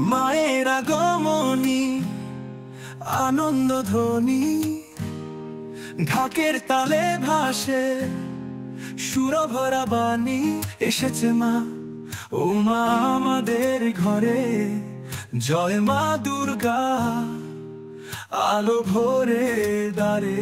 মায়ের আগমনী আনন্দ ধ্বনি, ঢাকের তালে ভাসে সুরভরা বাণী। এসেছে মা, ও মা আমাদের ঘরে, জয় মা দুর্গা আলো ভরে দ্বারে।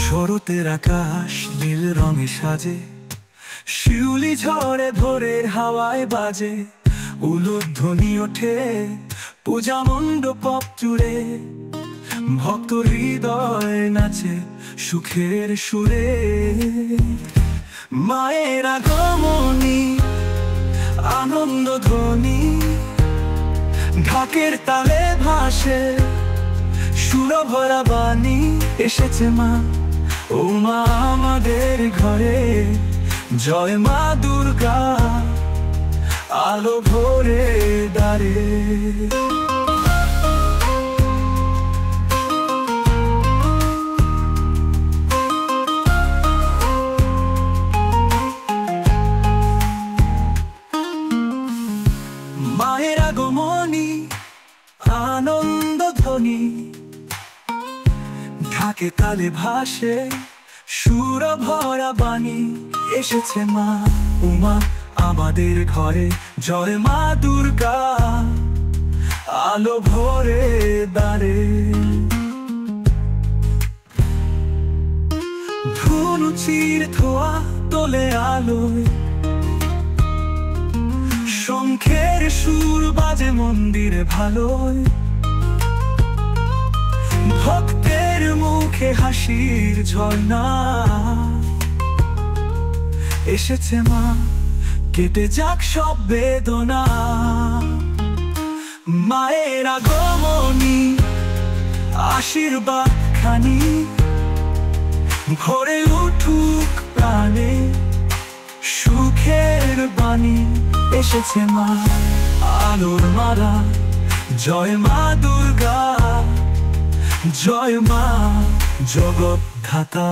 শরতের আকাশ নীল রঙে সাজে, শিউলি ঝড়ে ভোরের হাওয়ায় বাজে, উলুধ্বনি ওঠে পূজা মণ্ডপ জুড়ে। ভক্ত হৃদয় নাচে সুখের সুরে, মায়ের আগমনী আনন্দ ধ্বনি, ঢাকের তালে ভাসে সুরভরা বাণী। এসেছে মা, ও মা আমাদের ঘরে, জয় মা দুর্গা আলো ভরে দ্বারে। মায়ের আগমনী আনন্দ ধ্বনি, ঢাকে তালে ভাসে সুর ভরা বাণী। এসেছে মা, উমা আমাদের ঘরে, জয় মা দুর্গা আলো ভরে দ্বারে। ধনুচির ধোয়া তোলে আলোয়, শঙ্খের সুর বাজে মন্দিরে ভালোয়। ভক্তের মুখে হাসির ঝর্ণা, এসেছে মা কেটে যাক সব বেদনা। মায়ের আগমনী আশীর্বাদ খানি, ভরে উঠুক প্রাণে সুখের বাণী। এসেছে মা আলোর মালা, জয় মা দুর্গা, জয় মা জগৎ ধাতা।